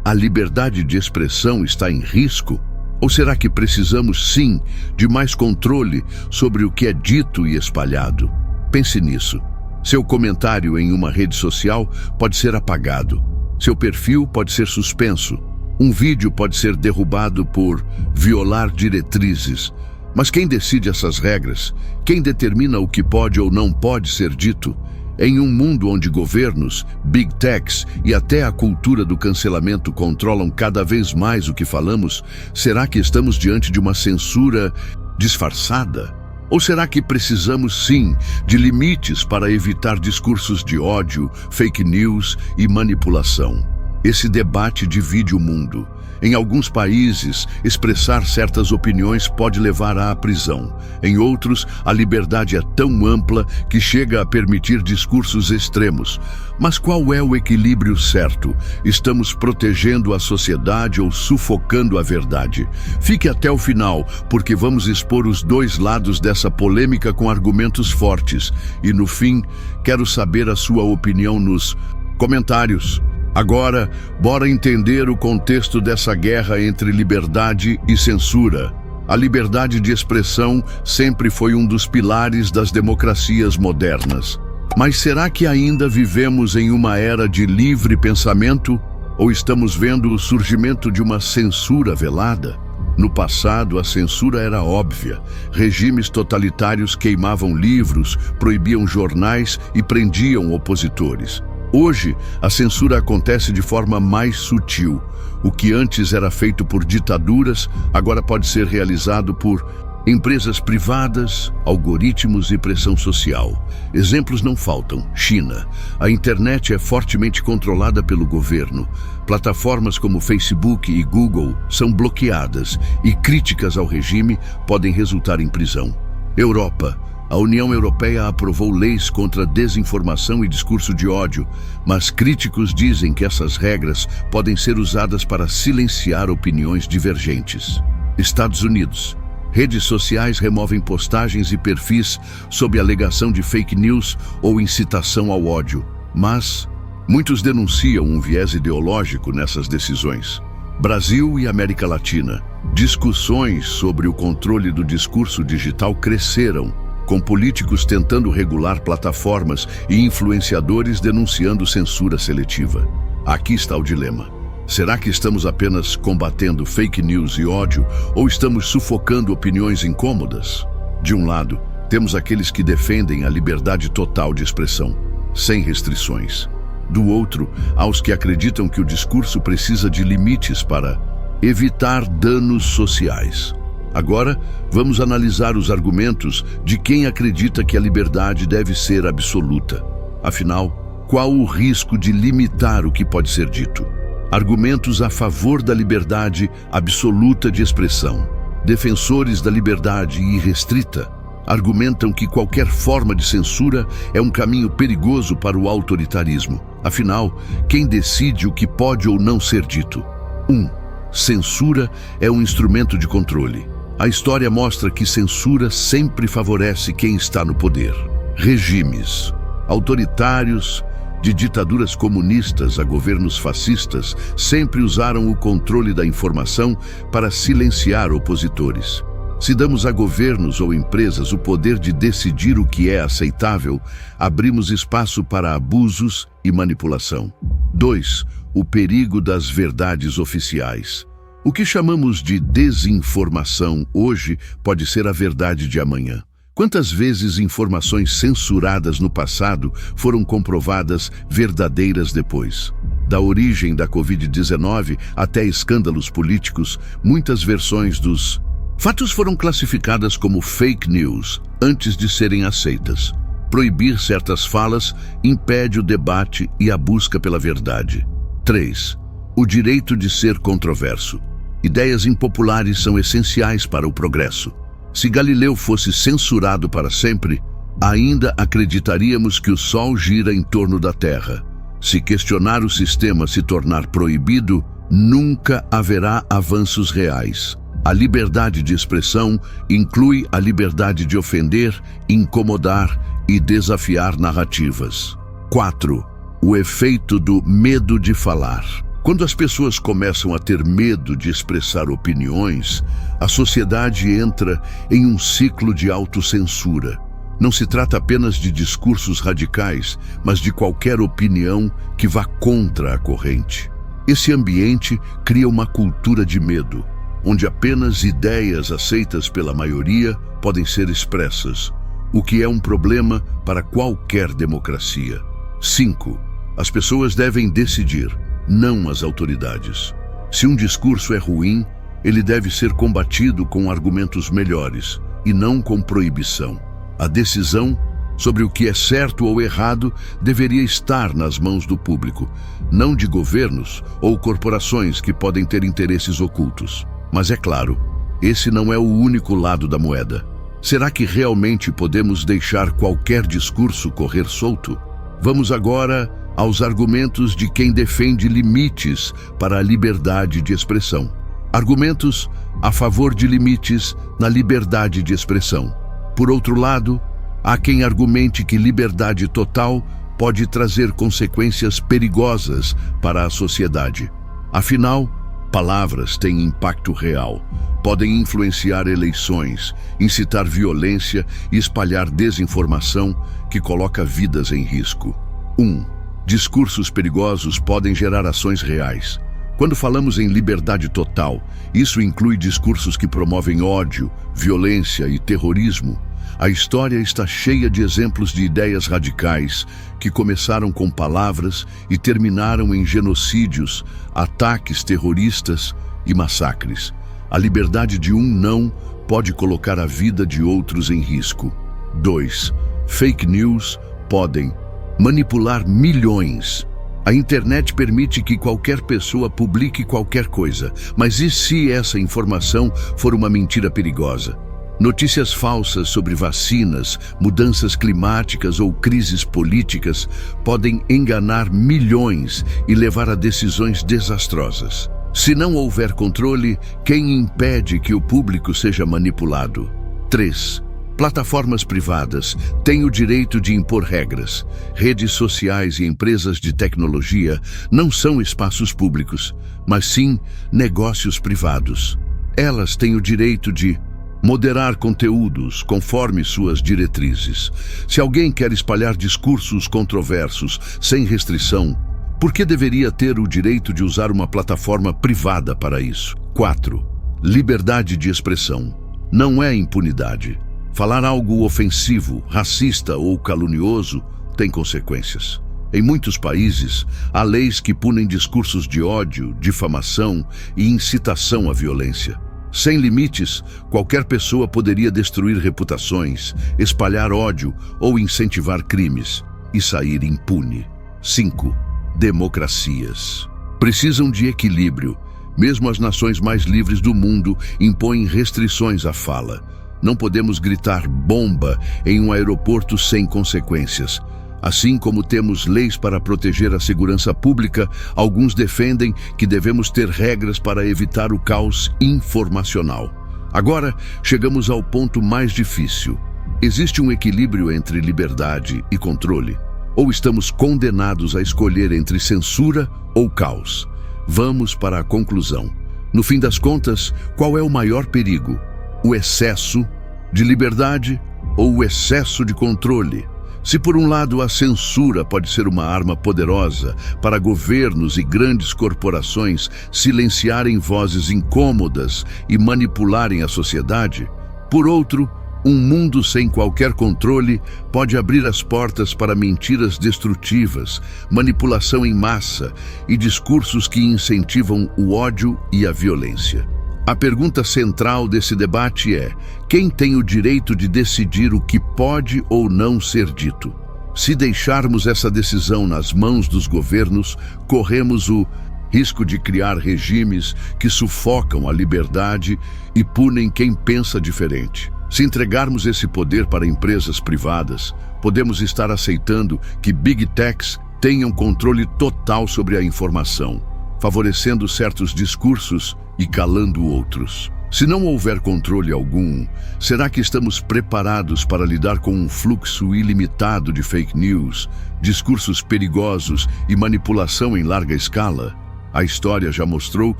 A liberdade de expressão está em risco? Ou será que precisamos, sim, de mais controle sobre o que é dito e espalhado? Pense nisso. Seu comentário em uma rede social pode ser apagado. Seu perfil pode ser suspenso. Um vídeo pode ser derrubado por violar diretrizes. Mas quem decide essas regras? Quem determina o que pode ou não pode ser dito? Em um mundo onde governos, big techs e até a cultura do cancelamento controlam cada vez mais o que falamos, será que estamos diante de uma censura disfarçada? Ou será que precisamos, sim, de limites para evitar discursos de ódio, fake news e manipulação? Esse debate divide o mundo. Em alguns países, expressar certas opiniões pode levar à prisão. Em outros, a liberdade é tão ampla que chega a permitir discursos extremos. Mas qual é o equilíbrio certo? Estamos protegendo a sociedade ou sufocando a verdade? Fique até o final, porque vamos expor os dois lados dessa polêmica com argumentos fortes. E no fim, quero saber a sua opinião nos comentários. Agora, bora entender o contexto dessa guerra entre liberdade e censura. A liberdade de expressão sempre foi um dos pilares das democracias modernas. Mas será que ainda vivemos em uma era de livre pensamento? Ou estamos vendo o surgimento de uma censura velada? No passado, a censura era óbvia. Regimes totalitários queimavam livros, proibiam jornais e prendiam opositores. Hoje, a censura acontece de forma mais sutil. O que antes era feito por ditaduras, agora pode ser realizado por empresas privadas, algoritmos e pressão social. Exemplos não faltam. China. A internet é fortemente controlada pelo governo. Plataformas como Facebook e Google são bloqueadas e críticas ao regime podem resultar em prisão. Europa. A União Europeia aprovou leis contra desinformação e discurso de ódio, mas críticos dizem que essas regras podem ser usadas para silenciar opiniões divergentes. Estados Unidos. Redes sociais removem postagens e perfis sob alegação de fake news ou incitação ao ódio, mas muitos denunciam um viés ideológico nessas decisões. Brasil e América Latina. Discussões sobre o controle do discurso digital cresceram, com políticos tentando regular plataformas e influenciadores denunciando censura seletiva. Aqui está o dilema. Será que estamos apenas combatendo fake news e ódio ou estamos sufocando opiniões incômodas? De um lado, temos aqueles que defendem a liberdade total de expressão, sem restrições. Do outro, há os que acreditam que o discurso precisa de limites para evitar danos sociais. Agora, vamos analisar os argumentos de quem acredita que a liberdade deve ser absoluta. Afinal, qual o risco de limitar o que pode ser dito? Argumentos a favor da liberdade absoluta de expressão. Defensores da liberdade irrestrita argumentam que qualquer forma de censura é um caminho perigoso para o autoritarismo. Afinal, quem decide o que pode ou não ser dito? 1. Censura é um instrumento de controle. A história mostra que censura sempre favorece quem está no poder. Regimes autoritários, de ditaduras comunistas a governos fascistas, sempre usaram o controle da informação para silenciar opositores. Se damos a governos ou empresas o poder de decidir o que é aceitável, abrimos espaço para abusos e manipulação. 2. O perigo das verdades oficiais. O que chamamos de desinformação hoje pode ser a verdade de amanhã. Quantas vezes informações censuradas no passado foram comprovadas verdadeiras depois? Da origem da Covid-19 até escândalos políticos, muitas versões dos fatos foram classificadas como fake news antes de serem aceitas. Proibir certas falas impede o debate e a busca pela verdade. 3. O direito de ser controverso. Ideias impopulares são essenciais para o progresso. Se Galileu fosse censurado para sempre, ainda acreditaríamos que o Sol gira em torno da Terra. Se questionar o sistema se tornar proibido, nunca haverá avanços reais. A liberdade de expressão inclui a liberdade de ofender, incomodar e desafiar narrativas. 4. O efeito do medo de falar. Quando as pessoas começam a ter medo de expressar opiniões, a sociedade entra em um ciclo de autocensura. Não se trata apenas de discursos radicais, mas de qualquer opinião que vá contra a corrente. Esse ambiente cria uma cultura de medo, onde apenas ideias aceitas pela maioria podem ser expressas, o que é um problema para qualquer democracia. 5. As pessoas devem decidir, não as autoridades. Se um discurso é ruim, ele deve ser combatido com argumentos melhores, e não com proibição. A decisão sobre o que é certo ou errado deveria estar nas mãos do público, não de governos ou corporações que podem ter interesses ocultos. Mas é claro, esse não é o único lado da moeda. Será que realmente podemos deixar qualquer discurso correr solto? Vamos agora aos argumentos de quem defende limites para a liberdade de expressão. Argumentos a favor de limites na liberdade de expressão. Por outro lado, há quem argumente que liberdade total pode trazer consequências perigosas para a sociedade. Afinal, palavras têm impacto real, podem influenciar eleições, incitar violência e espalhar desinformação que coloca vidas em risco. 1. Discursos perigosos podem gerar ações reais. Quando falamos em liberdade total, isso inclui discursos que promovem ódio, violência e terrorismo. A história está cheia de exemplos de ideias radicais que começaram com palavras e terminaram em genocídios, ataques terroristas e massacres. A liberdade de um não pode colocar a vida de outros em risco. 2. Fake news podem manipular milhões. A internet permite que qualquer pessoa publique qualquer coisa, mas e se essa informação for uma mentira perigosa? Notícias falsas sobre vacinas, mudanças climáticas ou crises políticas podem enganar milhões e levar a decisões desastrosas. Se não houver controle, quem impede que o público seja manipulado? 3. Plataformas privadas têm o direito de impor regras. Redes sociais e empresas de tecnologia não são espaços públicos, mas sim negócios privados. Elas têm o direito de moderar conteúdos conforme suas diretrizes. Se alguém quer espalhar discursos controversos sem restrição, por que deveria ter o direito de usar uma plataforma privada para isso? 4. Liberdade de expressão não é impunidade. Falar algo ofensivo, racista ou calunioso tem consequências. Em muitos países, há leis que punem discursos de ódio, difamação e incitação à violência. Sem limites, qualquer pessoa poderia destruir reputações, espalhar ódio ou incentivar crimes e sair impune. 5. Democracias precisam de equilíbrio. Mesmo as nações mais livres do mundo impõem restrições à fala. Não podemos gritar bomba em um aeroporto sem consequências. Assim como temos leis para proteger a segurança pública, alguns defendem que devemos ter regras para evitar o caos informacional. Agora, chegamos ao ponto mais difícil. Existe um equilíbrio entre liberdade e controle? Ou estamos condenados a escolher entre censura ou caos? Vamos para a conclusão. No fim das contas, qual é o maior perigo? O excesso de liberdade ou o excesso de controle? Se por um lado a censura pode ser uma arma poderosa para governos e grandes corporações silenciarem vozes incômodas e manipularem a sociedade, por outro, um mundo sem qualquer controle pode abrir as portas para mentiras destrutivas, manipulação em massa e discursos que incentivam o ódio e a violência. A pergunta central desse debate é: quem tem o direito de decidir o que pode ou não ser dito? Se deixarmos essa decisão nas mãos dos governos, corremos o risco de criar regimes que sufocam a liberdade e punem quem pensa diferente. Se entregarmos esse poder para empresas privadas, podemos estar aceitando que Big Techs tenham controle total sobre a informação, favorecendo certos discursos e calando outros. Se não houver controle algum, será que estamos preparados para lidar com um fluxo ilimitado de fake news, discursos perigosos e manipulação em larga escala? A história já mostrou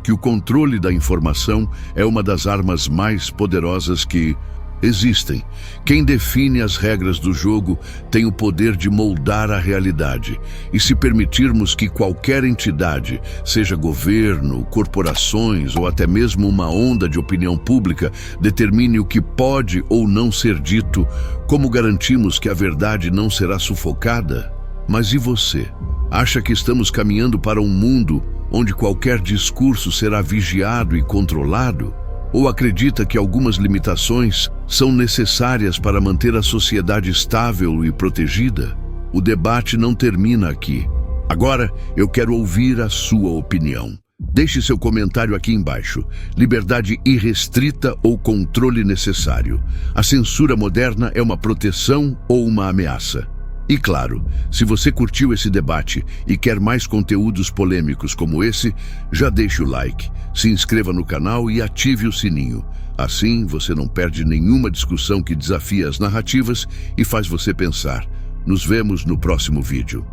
que o controle da informação é uma das armas mais poderosas que existem. Quem define as regras do jogo tem o poder de moldar a realidade. E se permitirmos que qualquer entidade, seja governo, corporações ou até mesmo uma onda de opinião pública, determine o que pode ou não ser dito, como garantimos que a verdade não será sufocada? Mas e você? Acha que estamos caminhando para um mundo onde qualquer discurso será vigiado e controlado? Ou acredita que algumas limitações são necessárias para manter a sociedade estável e protegida? O debate não termina aqui. Agora, eu quero ouvir a sua opinião. Deixe seu comentário aqui embaixo. Liberdade irrestrita ou controle necessário? A censura moderna é uma proteção ou uma ameaça? E claro, se você curtiu esse debate e quer mais conteúdos polêmicos como esse, já deixe o like, se inscreva no canal e ative o sininho. Assim, você não perde nenhuma discussão que desafia as narrativas e faz você pensar. Nos vemos no próximo vídeo.